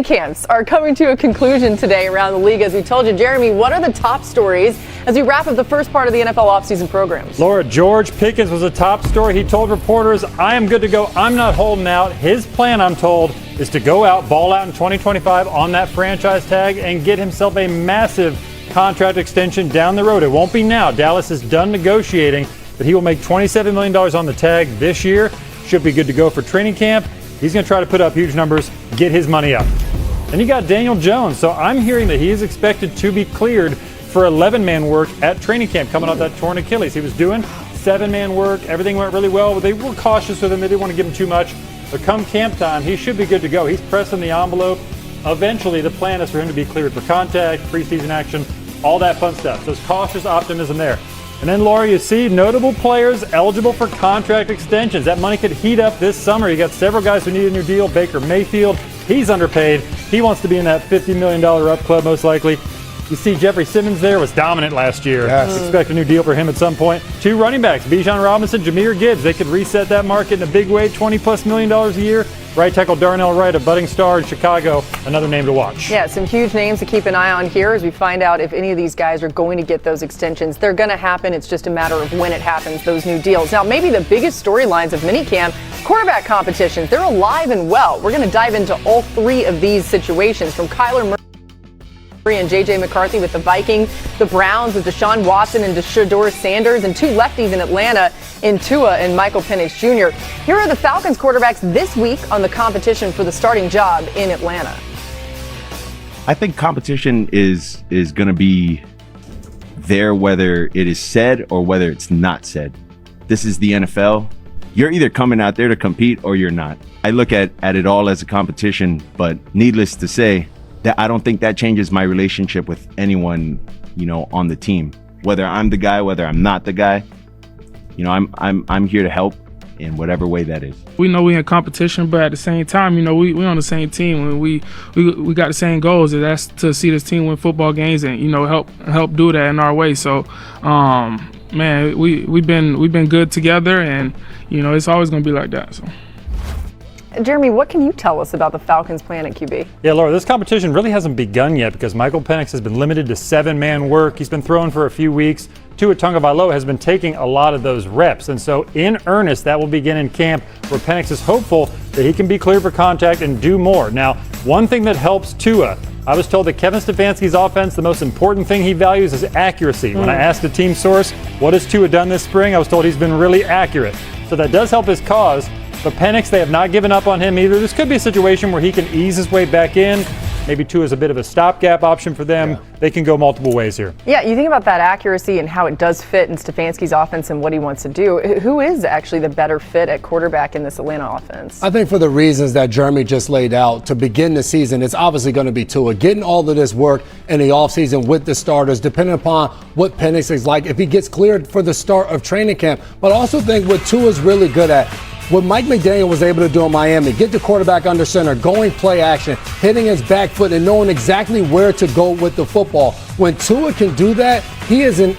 Camps are coming to a conclusion today around the league. As we told you, Jeremy, what are the top stories as we wrap up the first part of the NFL offseason programs? Laura, George Pickens was a top story. He told reporters, I am good to go. I'm not holding out. His plan, I'm told, is to go out, ball out in 2025 on that franchise tag and get himself a massive contract extension down the road. It won't be now. Dallas is done negotiating, but he will make $27 million on the tag this year. Should be good to go for training camp. He's going to try to put up huge numbers, get his money up. And you got Daniel Jones. So I'm hearing that he is expected to be cleared for 11-man work at training camp coming off that torn Achilles. He was doing 7-man work. Everything went really well. But they were cautious with him. They didn't want to give him too much. But come camp time, he should be good to go. He's pressing the envelope. Eventually, the plan is for him to be cleared for contact, preseason action, all that fun stuff. So there's cautious optimism there. And then, Laura, you see notable players eligible for contract extensions. That money could heat up this summer. You got several guys who need a new deal. Baker Mayfield, he's underpaid. He wants to be in that $50 million up club most likely. You see Jeffrey Simmons there, was dominant last year. Yes. Expect a new deal for him at some point. 2 running backs, Bijan Robinson, Jahmyr Gibbs. They could reset that market in a big way, $20+ million a year. Right tackle Darnell Wright, a budding star in Chicago, another name to watch. Yeah, some huge names to keep an eye on here as we find out if any of these guys are going to get those extensions. They're going to happen. It's just a matter of when it happens, those new deals. Now, maybe the biggest storylines of minicamp, quarterback competitions. They're alive and well. We're going to dive into all 3 of these situations, from Kyler Murray and J.J. McCarthy with the Vikings, the Browns with Deshaun Watson and Shedeur Sanders, and 2 lefties in Atlanta in Tua and Michael Penix Jr. Here are the Falcons quarterbacks this week on the competition for the starting job in Atlanta. I think competition is going to be there whether it is said or whether it's not said. This is the NFL. You're either coming out there to compete or you're not. I look at it all as a competition, but needless to say, that I don't think that changes my relationship with anyone, on the team. Whether I'm the guy, whether I'm not the guy, I'm here to help in whatever way that is. We know we're in competition, but at the same time, we on the same team. We got the same goals, and that's to see this team win football games and help do that in our way. So, man, we've been good together, and it's always gonna be like that. So. Jeremy, what can you tell us about the Falcons' plan at QB? Yeah, Laura, this competition really hasn't begun yet because Michael Penix has been limited to 7-man work. He's been throwing for a few weeks. Tua Tagovailoa has been taking a lot of those reps. And so in earnest, that will begin in camp, where Penix is hopeful that he can be cleared for contact and do more. Now, one thing that helps Tua, I was told that Kevin Stefanski's offense, the most important thing he values is accuracy. When I asked a team source, what has Tua done this spring? I was told he's been really accurate. So that does help his cause. But Penix, they have not given up on him either. This could be a situation where he can ease his way back in. Maybe Tua is a bit of a stopgap option for them. Yeah. They can go multiple ways here. Yeah, you think about that accuracy and how it does fit in Stefanski's offense and what he wants to do. Who is actually the better fit at quarterback in this Atlanta offense? I think for the reasons that Jeremy just laid out, to begin the season, it's obviously going to be Tua. Getting all of this work in the offseason with the starters, depending upon what Penix is like, if he gets cleared for the start of training camp. But I also think what Tua's really good at, what Mike McDaniel was able to do in Miami, get the quarterback under center, going play action, hitting his back foot, and knowing exactly where to go with the football. When Tua can do that, he is a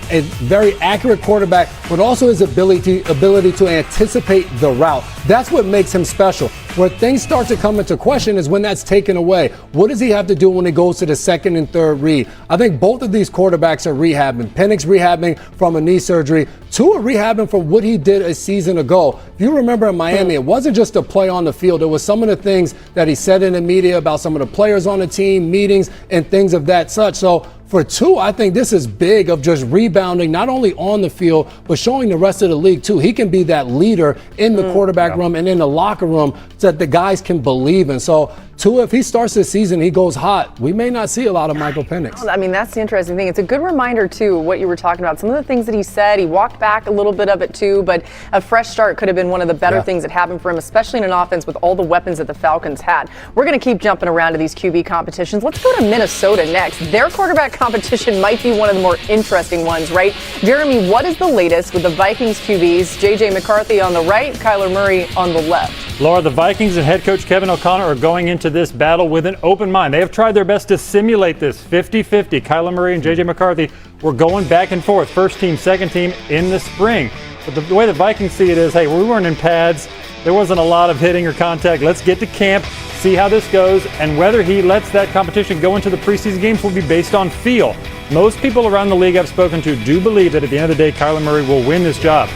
very accurate quarterback, but also his ability to anticipate the route. That's what makes him special. Where things start to come into question is when that's taken away. What does he have to do when he goes to the second and third read? I think both of these quarterbacks are rehabbing. Penix rehabbing from a knee surgery. Tua rehabbing from what he did a season ago. If you remember in Miami, it wasn't just a play on the field. It was some of the things that he said in the media about some of the players on the team, meetings, and things of that such. So for Tua, I think this is big of just rebounding, not only on the field, but showing the rest of the league, too. He can be that leader in the quarterback room and in the locker room that the guys can believe in. So Tua, if he starts this season, he goes hot, we may not see a lot of Michael Penix. I mean, that's the interesting thing. It's a good reminder, too, what you were talking about. Some of the things that he said, he walked back a little bit of it, too, but a fresh start could have been one of the better things that happened for him, especially in an offense with all the weapons that the Falcons had. We're going to keep jumping around to these QB competitions. Let's go to Minnesota next. Their quarterback competition might be one of the more interesting ones, right? Jeremy, what is the latest with the Vikings QBs? J.J. McCarthy on the right, Kyler Murray on the left. Laura, the Vikings and head coach Kevin O'Connor are going into this battle with an open mind. They have tried their best to simulate this 50-50. Kyler Murray and J.J. McCarthy were going back and forth, first team, second team in the spring. But the way the Vikings see it is, hey, we weren't in pads. there wasn't a lot of hitting or contact. Let's get to camp, see how this goes, and whether he lets that competition go into the preseason games will be based on feel. Most people around the league I've spoken to do believe that at the end of the day, Kyler Murray will win this job.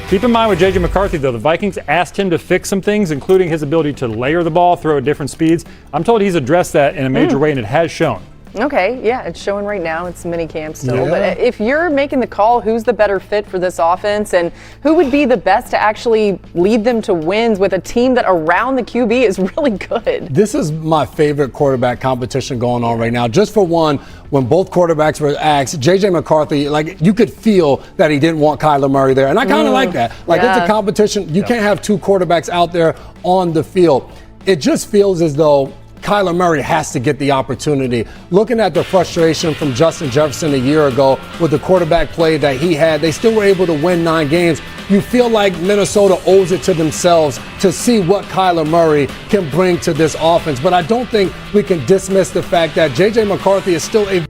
Keep in mind with J.J. McCarthy, though, the Vikings asked him to fix some things, including his ability to layer the ball, throw at different speeds. I'm told he's addressed that in a major way, and it has shown. Okay, yeah, it's showing right now. It's mini camp still. Yeah. But if you're making the call, who's the better fit for this offense and who would be the best to actually lead them to wins with a team that around the QB is really good? This is my favorite quarterback competition going on right now. Just for one, when both quarterbacks were asked, J.J. McCarthy, like, you could feel that he didn't want Kyler Murray there. And I kind of like that. Like, it's a competition. You can't have two quarterbacks out there on the field. It just feels as though Kyler Murray has to get the opportunity. Looking at the frustration from Justin Jefferson a year ago with the quarterback play that he had, they still were able to win 9 games. You feel like Minnesota owes it to themselves to see what Kyler Murray can bring to this offense. But I don't think we can dismiss the fact that J.J. McCarthy is still a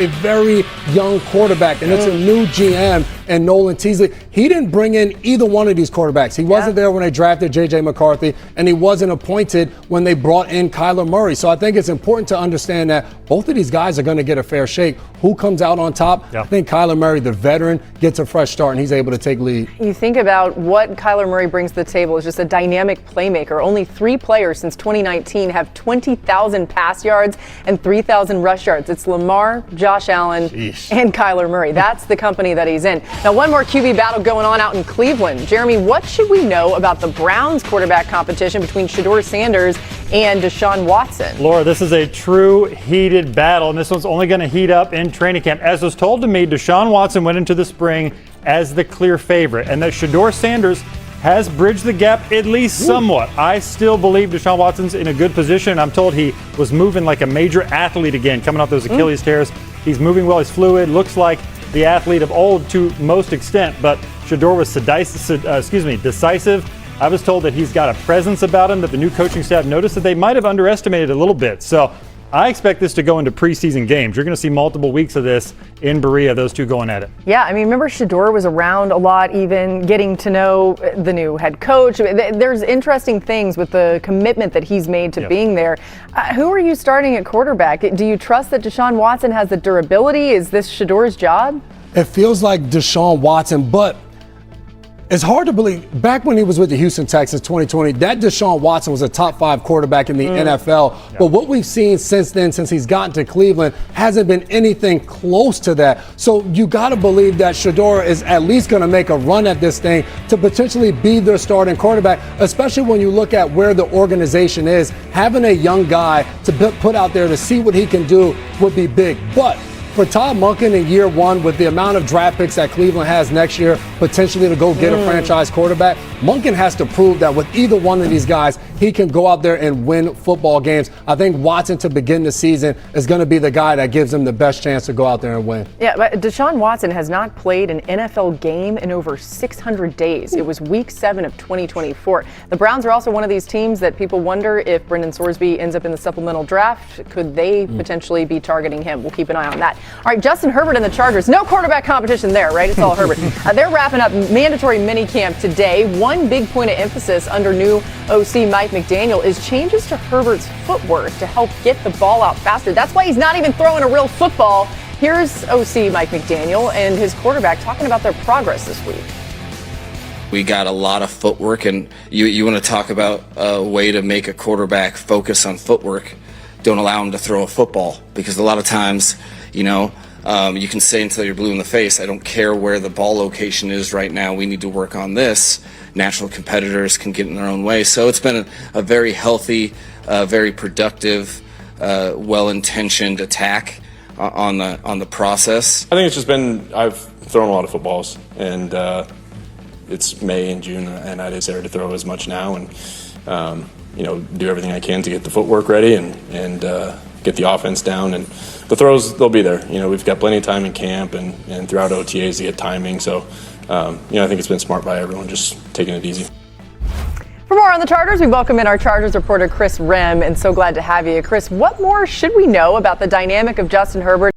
very young quarterback, and it's a new GM and Nolan Teasley. He didn't bring in either one of these quarterbacks. He wasn't there when they drafted J.J. McCarthy, and he wasn't appointed when they brought in Kyler Murray. So I think it's important to understand that both of these guys are going to get a fair shake. Who comes out on top? I think Kyler Murray, the veteran, gets a fresh start, and he's able to take lead. You think about what Kyler Murray brings to the table is just a dynamic playmaker. Only 3 players since 2019 have 20,000 pass yards and 3,000 rush yards. It's Lamar, Josh Allen, and Kyler Murray. That's the company that he's in. Now, one more QB battle going on out in Cleveland. Jeremy, what should we know about the Browns quarterback competition between Shedeur Sanders and Deshaun Watson? Laura, this is a true heated battle, and this one's only going to heat up in training camp. As was told to me, Deshaun Watson went into the spring as the clear favorite, and that Shedeur Sanders has bridged the gap at least somewhat. I still believe Deshaun Watson's in a good position. I'm told he was moving like a major athlete again, coming off those Achilles tears. He's moving well, he's fluid, looks like the athlete of old to most extent, but Shedeur was decisive. I was told that he's got a presence about him that the new coaching staff noticed that they might have underestimated a little bit. So I expect this to go into preseason games. You're going to see multiple weeks of this in Berea, those two going at it. Yeah, I mean, remember Shedeur was around a lot, even getting to know the new head coach. There's interesting things with the commitment that he's made to being there. Who are you starting at quarterback? Do you trust that Deshaun Watson has the durability? Is this Shedeur's job? It feels like Deshaun Watson, but it's hard to believe. Back when he was with the Houston Texans 2020, that Deshaun Watson was a top 5 quarterback in the NFL. But what we've seen since then, since he's gotten to Cleveland, hasn't been anything close to that. So you got to believe that Shedeur is at least going to make a run at this thing to potentially be their starting quarterback, especially when you look at where the organization is. Having a young guy to put out there to see what he can do would be big. But for Todd Monken in year 1, with the amount of draft picks that Cleveland has next year, potentially to go get a franchise quarterback, Monken has to prove that with either one of these guys, he can go out there and win football games. I think Watson to begin the season is going to be the guy that gives him the best chance to go out there and win. Yeah, but Deshaun Watson has not played an NFL game in over 600 days. It was week 7 of 2024. The Browns are also one of these teams that people wonder if Brendan Sorsby ends up in the supplemental draft. Could they potentially be targeting him? We'll keep an eye on that. All right, Justin Herbert and the Chargers. No quarterback competition there, right? It's all Herbert. They're wrapping up mandatory minicamp today. One big point of emphasis under new OC Mike McDaniel is changes to Herbert's footwork to help get the ball out faster. That's why he's not even throwing a real football. Here's OC Mike McDaniel and his quarterback talking about their progress this week. We got a lot of footwork, and you want to talk about a way to make a quarterback focus on footwork. Don't allow him to throw a football, because a lot of times, you can say until you're blue in the face, I don't care where the ball location is right now, we need to work on this. Natural competitors can get in their own way. So it's been a very healthy, very productive, well-intentioned attack on the process. I think it's just been, I've thrown a lot of footballs, and it's May and June, and I desire to throw as much now and do everything I can to get the footwork ready and get the offense down. And the throws, they'll be there. We've got plenty of time in camp and throughout OTAs to get timing. So, I think it's been smart by everyone, just taking it easy. For more on the Chargers, we welcome in our Chargers reporter, Chris Rem, and so glad to have you. Chris, what more should we know about the dynamic of Justin Herbert